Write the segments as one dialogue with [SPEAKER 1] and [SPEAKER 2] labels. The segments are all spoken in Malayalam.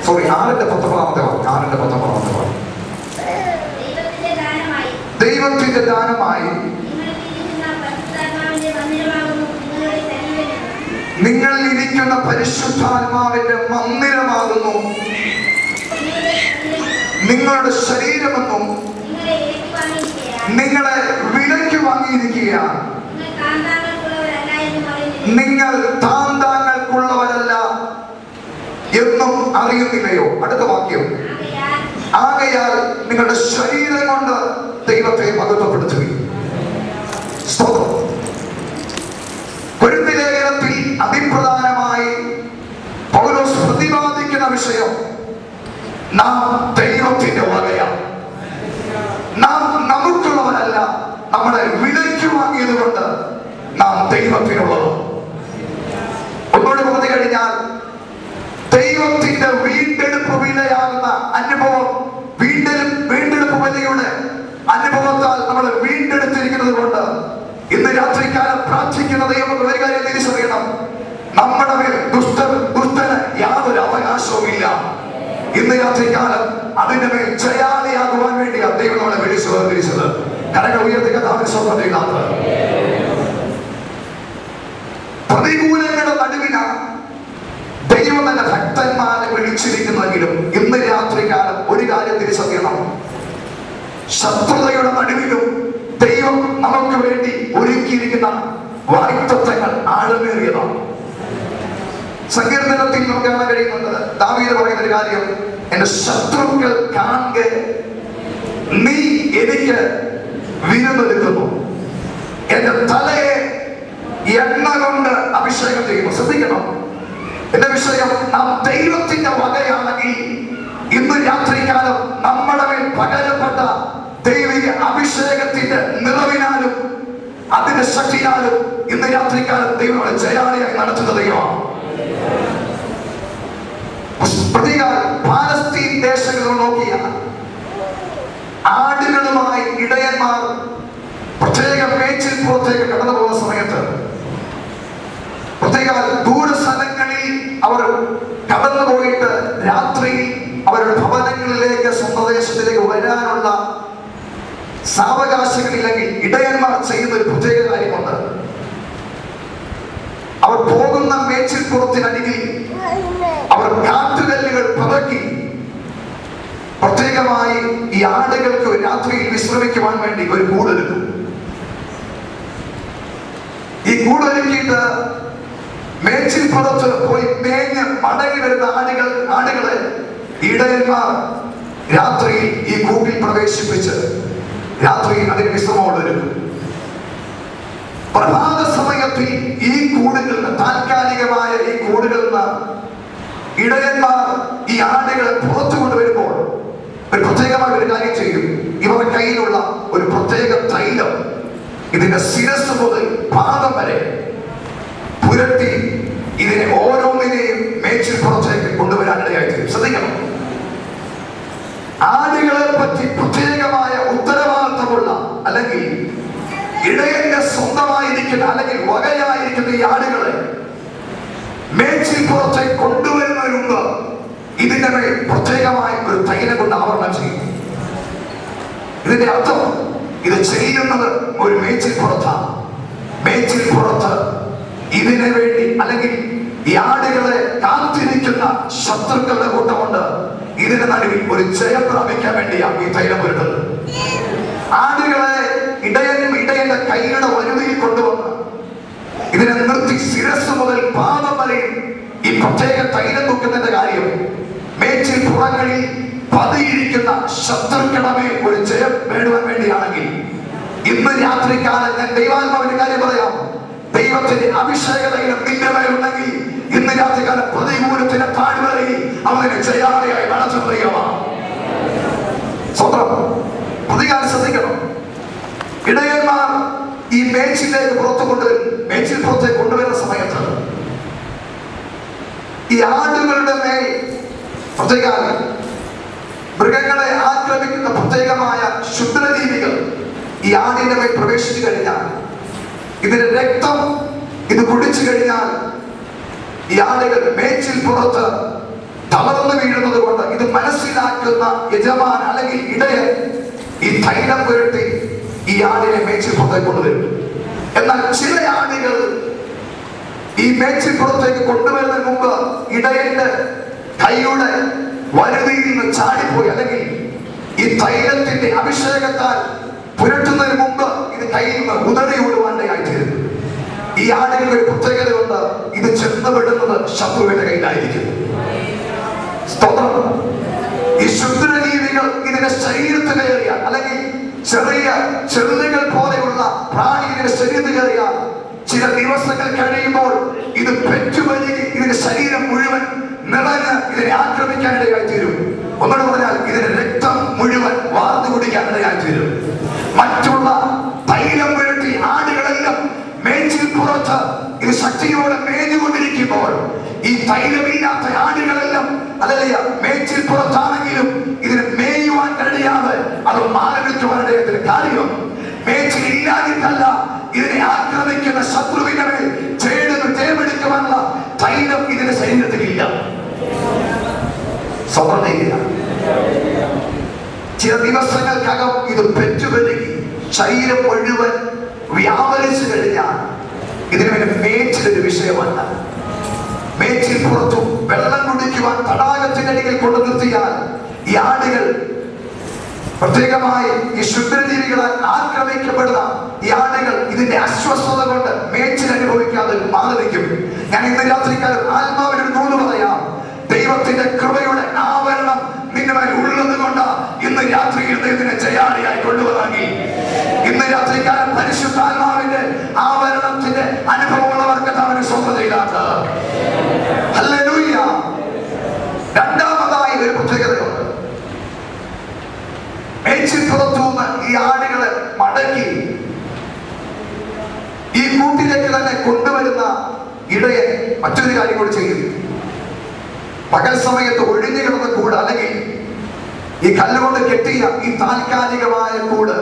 [SPEAKER 1] സോറി, 6:19 6:19 ദൈവത്തിന്റെ ദാനമായി നിങ്ങളിൽ ഇരിക്കുന്ന പരിശുദ്ധാത്മാവിന്റെ മന്ദിരമാകുന്നു നിങ്ങളുടെ ശരീരമെന്നും നിങ്ങളെ വിലയ്ക്ക് വാങ്ങിയിരിക്കുകയാണ്. നിങ്ങൾ താന്താങ്ങൾക്കുള്ളവരല്ല എന്നും അറിയുന്നില്ലയോ? അടുത്ത വാക്യം, ആകയാൽ നിങ്ങളുടെ ശരീരം കൊണ്ട് ദൈവത്തെ മഹത്വപ്പെടുത്തുകയും. കൊരിന്ത്യർ ലേഖനത്തിൽ അതിപ്രധാനമായി പൗലോസ് പ്രതിപാദിക്കുന്ന വിഷയം, നാം ദൈവത്തിന്റെ വകയാണ്. നാം നമുക്കുള്ളവരല്ല, നമ്മളെ വിലയ്ക്ക് വാങ്ങിയത് കൊണ്ട് നാം ദൈവത്തിനുള്ളത്. ഒന്നുകൂടി പറഞ്ഞു കഴിഞ്ഞാൽ, ദൈവത്തിന്റെ വീണ്ടെടുപ്പ് വിലയാകുന്ന അനുഭവം, വീണ്ടെടുപ്പ് വിലയുടെ അനുഭവത്താൽ നമ്മൾ വീണ്ടെടുത്തിരിക്കുന്നത് കൊണ്ട് ഇന്ന് രാത്രികാലം പ്രാർത്ഥിക്കുന്ന ദൈവം ഒരു കാര്യം തിരിച്ചറിയണം, നമ്മുടെ മേൽ ദുഷ്ടന് യാതൊരു അവകാശവും ഇല്ല. ഇന്ന് രാത്രികാലം അതിന്റെ മേൽ ജയാളിയാകുവാൻ വേണ്ടിയാണ് ദൈവം നമ്മളെ തിരിച്ചത്. കരങ്ങൾ ഉയർത്തിക്ക പ്രതികൂലങ്ങളുടെ നടുവിലാണ് ദൈവം തന്നെ ഭക്തന്മാരെ വിളിച്ചിരിക്കുന്നെങ്കിലും ഇന്ന് രാത്രികാലം ഒരു കാര്യം തിരിച്ചറിയണം, ശത്രുതയുടെ നടുവിലും ദൈവം നമുക്ക് വേണ്ടി ഒരുക്കിയിരിക്കുന്ന വാഗ്ദത്തങ്ങൾ ആഴമേറിയതാണ്. സങ്കീർത്തനത്തിൽ നമുക്ക് കാണാൻ കഴിയുന്നുണ്ട്, ദാവീദ് പറയുന്ന ഒരു കാര്യം, എന്റെ ശത്രുക്കൾ കാണുക നീ എനിക്ക് വിരുന്നൊരുക്കുന്നു, എന്റെ തലയെ എണ്ണ കൊണ്ട് അഭിഷേകം ചെയ്യുന്നു. ശ്രദ്ധിക്കണം, എന്റെ വിഷയം, നാം ദൈവത്തിന്റെ വകയാണെങ്കിൽ ഇന്ന് രാത്രികാലം നമ്മുടെ മേൽ പകരപ്പെട്ട ദൈവിക അഭിഷേകത്തിന്റെ നിറവിനാലും അതിന്റെ ശക്തിയാലും ഇന്ന് രാത്രികാലം ദൈവം ജയാളിയായി നടത്തുന്ന ദൈവമാണ്. പാലസ്തീൻ ദേശങ്ങൾ നോക്കിയാൽ ആടുകളുമായി ഇടയന്മാർ പ്രത്യേക മേച്ചിൽ പുറത്തേക്ക് കടന്നു പോകുന്ന സമയത്ത്, പ്രത്യേക ദൂര സ്ഥലങ്ങളിൽ അവർ കടന്നു പോയിട്ട് രാത്രി അവരുടെ ഭവനങ്ങളിലേക്ക് സ്വന്തദേശത്തിലേക്ക് വരാനുള്ള സാവകാശങ്ങളില്ലെങ്കിൽ ഇടയന്മാർ ചെയ്യുന്ന ഒരു പ്രത്യേക കാര്യമുണ്ട്. അവർ പോകുന്ന മേച്ചിൽപ്പുറത്തിനരികിൽ അവർ കാട്ടുകല്ലുകൾ പതക്കി പ്രത്യേകമായി ഈ ആടുകൾക്ക് രാത്രിയിൽ വിശ്രമിക്കുവാൻ വേണ്ടി ഒരു കൂടൊരുക്കും. ഈ കൂടൊരുക്കിയിട്ട് മേച്ചിൽപ്പുറത്ത് പോയി മേഞ്ഞ് മടങ്ങി വരുന്ന ആടുകളെ ഇടയന്മാർ രാത്രിയിൽ ഈ കൂട്ടിൽ പ്രവേശിപ്പിച്ച് രാത്രിയിൽ അതിന് വിശ്രമമുള്ളൊരുക്കും. പ്രഭാത സമയത്തിൽ ഈ കൂടുകളിൽ നിന്ന്, താൽക്കാലികമായ ഈ കൂടുകളിൽ നിന്ന് ഇടയന്മാർ ഈ ആടുകളെ പുറത്തു കൊണ്ടുവരുമ്പോൾ ഒരു പ്രത്യേകമായ ഒരു കാര്യം ചെയ്യും. ഇവരുടെ കയ്യിലുള്ള ഒരു പ്രത്യേക തൈലം ഇതിന്റെ ശിരസ് മുതൽ പാദം വരെ പുരട്ടി ഇതിനെ ഓരോന്നിനെയും മേച്ചിൽ പുറത്തേക്ക് കൊണ്ടുവരാനിടയായി തീരും. ശ്രദ്ധിക്കണം, ആടുകളെ പറ്റി പ്രത്യേകമായ ഉത്തരവാദിത്തമുള്ള അല്ലെങ്കിൽ ഇടയന്റെ സ്വന്തമായിരിക്കുന്ന അല്ലെങ്കിൽ വകയായിരിക്കുന്ന ഈ ആടുകളെ മേച്ചിൽ പുറത്തേക്ക് കൊണ്ടുവരുന്നതിന് മുമ്പ് ഇതിന്റെ മേൽ പ്രത്യേകമായ ഒരു തൈലം കൊണ്ട് ആവരണം ചെയ്യും. ഇതിന്റെ അർത്ഥം, ഇത് ചെയ്യുന്നത് ഒരു മേച്ചിൽ പുറത്താണ്. മേച്ചിൽ പുറത്ത് ഇതിനു വേണ്ടി അല്ലെങ്കിൽ ഈ ആടുകളെ കാത്തിരിക്കുന്ന ശത്രുക്കളുടെ കൂട്ടമുണ്ട്. ഇതിന് നടുവിൽ ഒരു ജയം പ്രാപിക്കാൻ വേണ്ടിയാണ് ഈ തൈലം വരുന്നത്. ആടുകളെ ഇടയന്റെ കൈയുടെ വലുതിൽ കൊണ്ടുവന്ന് ഇതിനെ നിർത്തി ശിരസ് മുതൽ പാദം വരെയും ഈ പ്രത്യേക തൈലം നോക്കുന്നതിന്റെ കാര്യം, മേച്ചിൽ പുറങ്ങളിൽ പതിയിരിക്കുന്ന ശത്രുക്കളുടെ ഒരു ജയം നേടുവാൻ വേണ്ടിയാണെങ്കിൽ ഇന്ന് രാത്രികാലം ഞാൻ ദൈവാത്മാവിന്റെ കാര്യം പറയാം, ദൈവത്തിന്റെ അഭിഷേകതയിലും നിന്റെ മേലുണ്ടെങ്കിൽ ഇന്ന് രാത്രികാലം പ്രതികൂലത്തിന്റെ താഴ്വരയിൽ അവനെ ജയാളിയായി നടത്തുന്ന ദൈവമാണ്. സ്വന്തം പ്രതികാരം ശ്രദ്ധിക്കണം. ഇടയന്മാർ ഈ മേച്ചിലേക്ക് മേച്ചിൽ പുറത്തേക്ക് കൊണ്ടുവരുന്ന സമയത്ത് ഈ ആടുകളുടെ മേൽ പ്രത്യേക മൃഗങ്ങളെ ആക്രമിക്കുന്ന പ്രത്യേകമായ ക്ഷുദ്രജീവികൾ ഈ ആടിന്റെ മേൽ പ്രവേശിച്ചു കഴിഞ്ഞാൽ, ഇതിന്റെ രക്തം ഇത് കുടിച്ചു കഴിഞ്ഞാൽ ഈ ആടുകൾ മേച്ചിൽ പുറത്ത് തളർന്നു വീഴുന്നത് കൊണ്ട് ഇത് മനസ്സിലാക്കുന്ന യജമാൻ അല്ലെങ്കിൽ ഇടയൻ ഈ തൈലം പുരട്ടി ഈ ആടിനെ മേച്ചിൽപ്പുറത്തേക്ക് കൊണ്ടുവരും. എന്നാൽ ചില ആടുകൾ ഈ മേച്ചിൽപ്പുറത്തേക്ക് കൊണ്ടുവരുന്നതിന് മുമ്പ് ഇടയന്റെ കൈയുടെ വരുതിയിൽ നിന്ന് ചാടിപ്പോയി, അല്ലെങ്കിൽ ഈ തൈലത്തിന്റെ അഭിഷേകത്താൽ പുരട്ടുന്നതിന് മുമ്പ് ഇത് കയ്യിൽ നിന്ന് ഉതറി ഓടുവാനായിത്തീരുന്നു. ഈ ആടുകൾക്ക് ഒരു പ്രത്യേകതയുണ്ട്, ഇത് ചെന്നപ്പെടുന്നത് ശത്രുവിന്റെ കയ്യിലായിരിക്കും. സ്തോത്രം. ഈ ശുദ്രജീവികൾ ഇതിന്റെ ശരീരത്തിൽ കയറിയാൽ, അല്ലെങ്കിൽ ചെറിയ ചെറുതുകൾ പോലെയുള്ള പ്രാണി ഇതിന്റെ ശരീരത്തിൽ കയറിയാൽ ചില ദിവസങ്ങൾ കഴിയുമ്പോൾ ഇത് പെറ്റുപരുകി ഇതിന്റെ ശരീരം മുഴുവൻ നിറഞ്ഞ് ഇതിനെ ആക്രമിക്കാനിടയായിത്തീരും. ഒന്നുകൂടെ പറഞ്ഞാൽ ഇതിന്റെ രക്തം മുഴുവൻ വാർന്നു കുടിക്കാനിടയായിത്തീരും. മറ്റുള്ള തൈലം പുരട്ടി ആടുകളെല്ലാം മേച്ചിൽപ്പുറത്ത് ഇത് ശക്തിയോടെ മേഞ്ഞുകൊണ്ടിരിക്കുമ്പോൾ ഈ തൈലമില്ലാത്ത ആടുകളെല്ലാം അതല്ല മേച്ചിൽപ്പുറത്താണെങ്കിലും ഇതിന് മേയുവാൻ കഴിയാതെ അത് മാനവിക്കുവാനിടയത്തിന് കാര്യം മേച്ചിലില്ലാതിട്ടല്ല, ഇതിനെ ആക്രമിക്കുന്ന ശത്രുവിന്റെ മേൽ തേമെടുക്കുവാനുള്ള തൈലം ഇതിന്റെ ശരീരത്തിലില്ല. സ്വപ്നയില്ല. ചില ദിവസങ്ങൾക്കകം ഇത് പെറ്റുപെരുകി ശരീരം മുഴുവൻ വ്യാപരിച്ചു കഴിഞ്ഞാൽ ഇതിന് വേണ്ടി മേച്ചിലൊരു വിഷയമല്ല. മേച്ചിൽ പുറത്തും വെള്ളം കുടിക്കുവാൻ തടാകത്തിനടിയിൽ കൊണ്ടു നിർത്തിയാൽ ഈ ആടുകൾ പ്രത്യേകമായി ഈ ശുദ്രജീവികളാൽ ആക്രമിക്കപ്പെടുന്ന ഈ ആടുകൾ ഇതിന്റെ അസ്വസ്ഥത കൊണ്ട് മേച്ചിൽ അനുഭവിക്കാതെ മാറി നിൽക്കും. ഞാൻ ഇന്ന് രാത്രിക്കാലം ആത്മാവിനൊരു നൂല് പറയാം. ദൈവത്തിന്റെ കൃപയുടെ ആവരണം നിന്റെ മേൽ ഉള്ളത് കൊണ്ട് ഇന്ന് രാത്രിയിൽ ദൈവത്തിനെ ജയാളിയായി കൊണ്ടുവരാങ്ങി. ഇന്ന് രാത്രിക്കാലം പരിശുദ്ധാത്മാവിന്റെ ആവരണത്തിന്റെ അനുഭവമുള്ളവർക്ക് അവന് സ്വന്തതയില്ലാത്ത. ഹല്ലേലൂയ. രണ്ടാമതായി ഒരു പ്രത്യേകതയുണ്ട്. മേച്ചിൽപ്പുറത്തുനിന്ന് ഈ ആടുകളെ മടക്കി ഈ കൂട്ടിലേക്ക് തന്നെ കൊണ്ടുവരുന്ന ഇടയൻ മറ്റൊരു കാര്യം കൂടി ചെയ്യും. പകൽ സമയത്ത് ഒഴിഞ്ഞു കിടന്ന കൂട്, അല്ലെങ്കിൽ ഈ കല്ലുകൊണ്ട് കെട്ടിയ ഈ താൽക്കാലികമായ കൂട്,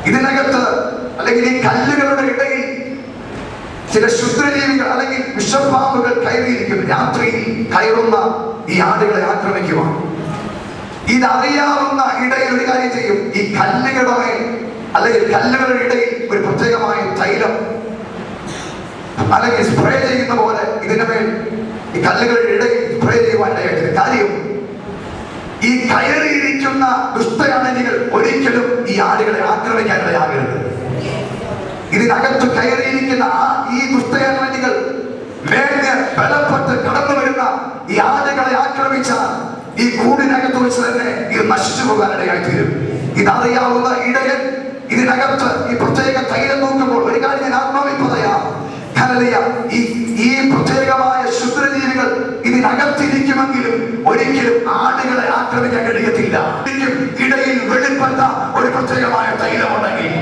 [SPEAKER 1] ഇതിനകത്ത് അല്ലെങ്കിൽ ഈ കല്ലുകളുടെ ഇടയിൽ ചില ശുദ്രജീവികൾ അല്ലെങ്കിൽ വിഷപ്പാമ്പുകൾ കയറിയിരിക്കും. രാത്രിയിൽ കയറുന്ന ഈ ആടുകളെ ആക്രമിക്കുവാൻ ഇതറിയാവുന്ന ഇടയിൽ ഒരു കാര്യം ചെയ്യും. ഈ കല്ലുകളുടെ മേൽ അല്ലെങ്കിൽ കല്ലുകളുടെ ഇടയിൽ ഒരു പ്രത്യേകമായ തൈലം അല്ലെങ്കിൽ സ്പ്രേ ചെയ്യുന്ന പോലെ ഇതിന്റെ മേൽ ഈ കല്ലുകളുടെ ഇടയിൽ സ്പ്രേ ചെയ്യുവാനായിട്ട്. കാര്യം ഈ കയറിയിരിക്കുന്ന ദുഷ്ടയാനകൾ ഒരിക്കലും ഈ ആടുകളെ ആക്രമിക്കാനിടയാകരുത്. ഇതിനകത്ത് കയറിയിരിക്കുന്ന ഈ ദുഷ്ടയാനകൾ മേഞ്ഞ് ബലപ്പെട്ട് കടന്നു വരുന്ന ഈ ആടുകളെ ആക്രമിച്ചാൽ ഈ കൂടിനകത്ത് വെച്ച് തന്നെ ഇത് നശിച്ചു പോകാനിടയായിത്തീരും. ഇതറിയാവുന്ന ഇടയൻ ഇതിനകത്ത് ഈ പ്രത്യേക തൈലം നോക്കുമ്പോൾ ഒരു കാര്യം ഞാൻ ആത്മാവിൽ പറയാം. ഈ പ്രത്യേകമായ ശുദ്രജീവികൾ ഇതിനകത്തിരിക്കുമെങ്കിലും ഒരിക്കലും ആടുകളെ ആക്രമിക്കാൻ കഴിയത്തില്ല. ഇടയിൽ വെളിപ്പെട്ട ഒരു പ്രത്യേകമായ തൈലമുണ്ടെങ്കിൽ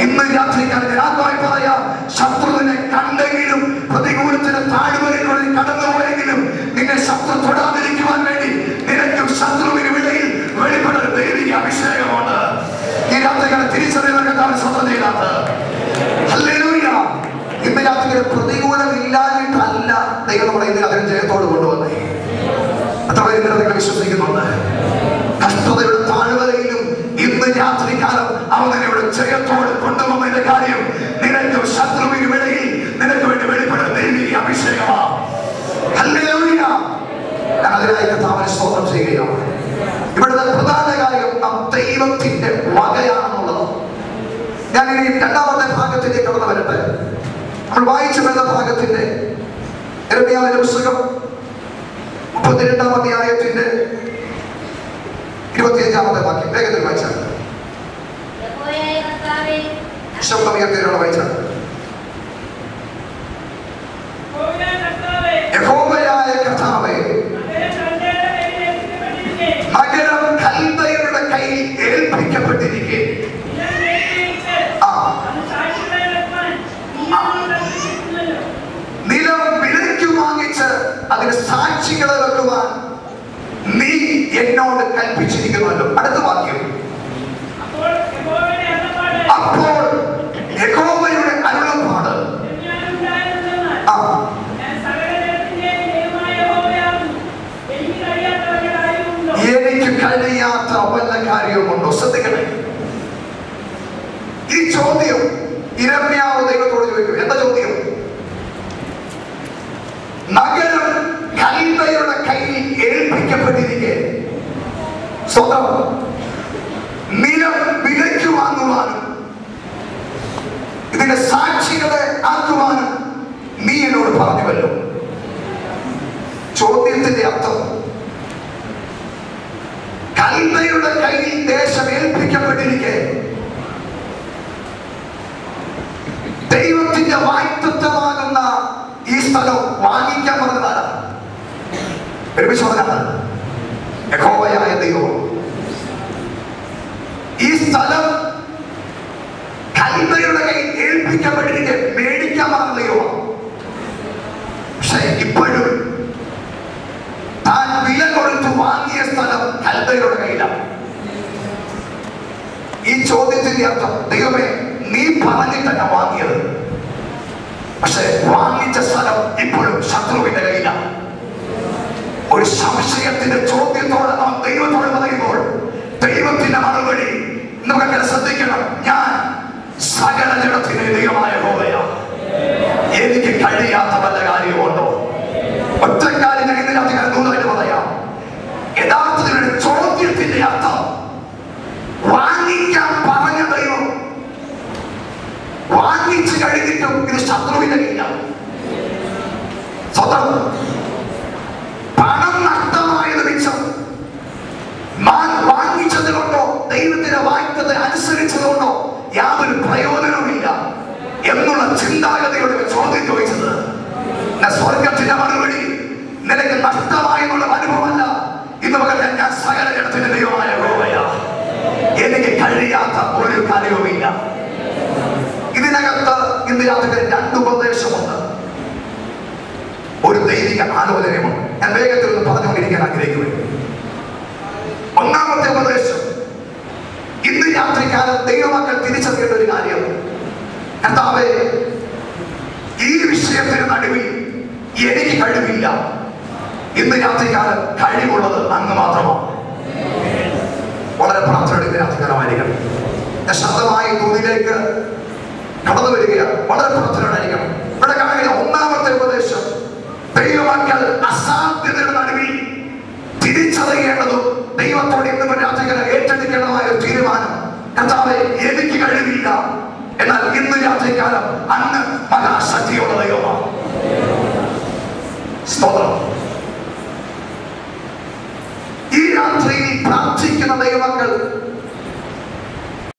[SPEAKER 1] ഇന്ന് രാത്രിക്കാലം ഞാൻ ആത്മാവിൽ പറയാം. ശത്രുവിനെ കണ്ടെങ്കിലും പ്രതികൂലത്തിന് താഴ്വരയിലൂടെ കടന്നുപോയെങ്കിലും നിന്നെ ശത്രു തൊടാതിരിക്കുവാൻ വേണ്ടി നിനക്കും ശത്രുവിനും ഇടയിൽ വെളിപ്പെട്ട ഒരു ദൈവിക അഭിഷേകമുണ്ട്. ഈ രാത്രിക്കാലം തിരിച്ചറിയാൻ സ്വതന്ത്രയില്ലാത്ത. ഹല്ലേലൂയ. ഇന്ന് രാത്രി പ്രതികൂലമില്ലാഞ്ഞിട്ടല്ല ദൈവം നമ്മളെ ഇന്ന് അതിന് ജയത്തോട് കൊണ്ടുവന്നേ. എത്ര പേര് നിങ്ങൾ വിശ്വസിക്കുന്നുണ്ട്? കഷ്ടതയുടെ താഴ്വരയിലും ഇന്ന് രാത്രികാലം അവൻ നിന്നോട് ജയത്തോട് കൊണ്ടുവന്നതിന്റെ കാര്യം നിനക്കും ശത്രുവിനും ഇടയിൽ നിനക്ക് വേണ്ടി വെളിപ്പെടുന്ന ദൈവിക അഭിഷേകമാണ്. ഹല്ലേലൂയ. ഞാൻ അതിനായി കർത്താവിനെ സ്തോത്രം ചെയ്യുകയാണ്. ഇവിടുത്തെ പ്രധാന കാര്യം നാം ദൈവത്തിന്റെ വകയാണെന്നുള്ളത്. ഞാൻ ഇനി രണ്ടാമത്തെ ഭാഗത്തിലേക്ക് കടന്നു വരട്ടെ. നമ്മൾ വായിച്ചു വരുന്ന ഭാഗത്തിന്റെ യെരമ്യാവിന്റെ പുസ്തകം 32-ാം അധ്യായത്തിന്റെ 25-ാമത്തെ വാക്യം വേഗത്തിൽ വായിച്ചാൽ. ശബ്ദം ഉയർത്തിയാണ് വായിച്ചാൽ. യഹോവയായ കർത്താവേ, നഗരം കൽദയരുടെ കയ്യിൽ ഏൽപ്പിക്കപ്പെട്ടിരിക്കെ നിലം വിലയ്ക്ക് വാങ്ങിച്ച് അതിന് സാക്ഷികളെ വെക്കുവാൻ നീ എന്നോട് കൽപ്പിച്ചിരിക്കുന്നുവല്ലോ. അടുത്ത വാക്യം. അപ്പോൾ യഹോവയുടെ അരുളപ്പാട് വല്ല കാര്യവുമുണ്ടോ? ശ്രദ്ധിക്കണേ, ഈ ചോദ്യം യിരെമ്യാവ് ദൈവത്തോട് ചോദിക്കും. എന്താ ചോദ്യം? നഗരം കൽദയരുടെ കയ്യിൽ ഏൽപ്പിക്കപ്പെട്ടിരിക്കെ സ്വന്തം നിലം വിലയ്ക്ക് വാങ്ങുവാനും ഇതിന്റെ സാക്ഷികളെ ആക്കുവാനും നീ എന്നോട് പറഞ്ഞുവല്ലോ. ചോദ്യത്തിന്റെ അർത്ഥം, കൽദയരുടെ കയ്യിൽ ദേശം ഏൽപ്പിക്കപ്പെട്ടിരിക്കെ ദൈവത്തിന്റെ വാഗ്ദത്തമാകുന്ന ഈ സ്ഥലം വാങ്ങിക്കാൻ പറഞ്ഞതാണ്. യഹോവയായ ദൈവം ഈ സ്ഥലം കൽദയരുടെ കയ്യിൽ ഏൽപ്പിക്കപ്പെട്ടിരിക്കെ മേടിക്കാൻ പറഞ്ഞ ദൈവമാണ്. പക്ഷെ ഇപ്പോഴും താൻ വില കൊടുത്ത് വാങ്ങിയ സ്ഥലം കൽദയരുടെ കയ്യിലാണ്. ഈ ചോദ്യത്തിന്റെ അർത്ഥം, ദൈവമേ നീ പറഞ്ഞിട്ടല്ല വാങ്ങിയത്, പക്ഷെ വാങ്ങിച്ച സ്ഥലം ഇപ്പോഴും ശത്രുവിന്റെ കയ്യിലാണ്. ഒരു സംശയത്തിന്റെ ചോദ്യത്തോടെ നാം ദൈവത്തോട് പറയുമ്പോൾ ദൈവത്തിന്റെ മറുപടി നമുക്ക് ശ്രദ്ധിക്കണം. ഞാൻ സകല ജഡത്തിന് ദൈവമായ യഹോവയാണ്, എനിക്ക് കഴിയാത്ത വല്ല കാര്യമുണ്ടോ? ഒറ്റ കാര്യം ഞാൻ ഇതിനകത്ത് നൂലായിട്ട് പറയാം. യഥാർത്ഥത്തിൽ ചോദ്യത്തിന്റെ അർത്ഥം, വാങ്ങിക്കാൻ പറഞ്ഞ ദൈവം വാങ്ങിച്ചു കഴിഞ്ഞിട്ടും ഇത് ശത്രുവിന്റെ കയ്യിലാണ്. സ്വന്തം പണം നഷ്ടമായത് മിച്ചം വാങ്ങിച്ചത് കൊണ്ടോ ദൈവത്തിന്റെ വാഗ്ദത്തത്തെ അനുസരിച്ചതുകൊണ്ടോ യാതൊരു പ്രയോജനവുമില്ല എന്നുള്ള ചിന്താഗതിയോടെ ചോദ്യം ചോദിച്ചത്. സ്വർഗത്തിന്റെ മറുപടി, നിനക്ക് നഷ്ടമായെന്നുള്ള അനുഭവമല്ല. ഇന്ന് പകരം ഞാൻ സകല ജഡത്തിന്റെ ദൈവമായ യഹോവയാണ്, എനിക്ക് കഴിയാത്ത ഒരു കാര്യവുമില്ല. ഇതിനകത്ത് ഇന്ന് രാത്രി രണ്ട് ഉപദേശമുണ്ട്, ഒരു ദൈവിക ആലോചനയുമുണ്ട്. ഞാൻ വേഗത്തിൽ ഒന്ന് പറഞ്ഞുകൊണ്ടിരിക്കാൻ ആഗ്രഹിക്കുന്നു. ഒന്നാമത്തെ ഉപദേശം, ഇന്ന് രാത്രിക്കാലം ദൈവമക്കൾ തിരിച്ചറിയേണ്ട ഒരു കാര്യം, കർത്താവേ ഈ വിഷയത്തിന് നടുവിൽ എനിക്ക് കഴിവില്ല. ഇന്ന് രാത്രിക്കാലം കഴിവുള്ളത് അങ്ങ് മാത്രമാണ്. വളരെ പ്രാർത്ഥനയുടെ രാത്രികാലമായിരിക്കണം. ഞാൻ ശബ്ദമായി ദൂതിലേക്ക് കടന്നു വരികയാണ്. വളരെ പ്രാർത്ഥനയോടായിരിക്കണം. ഇവിടെ കാണുക ഒന്നാമത്തെ ഉപദേശം, ദൈവമക്കൾ അസാധ്യതയുടെ നടുവിൽ തിരിച്ചറിയേണ്ടതും ദൈവത്തോട് ഇന്ന് രാത്രികാലം ഏറ്റെടുക്കേണ്ടതായ ഒരു തീരുമാനം, കർത്താവേ എനിക്ക് കഴിവില്ല, എന്നാൽ ഇന്ന് രാത്രികാലം അങ്ങ് മഹാശക്തിയുള്ള ദൈവമാണ്. സ്തോത്രം. ഈ രാത്രിയിൽ പ്രാർത്ഥിക്കുന്ന ദൈവമക്കൾ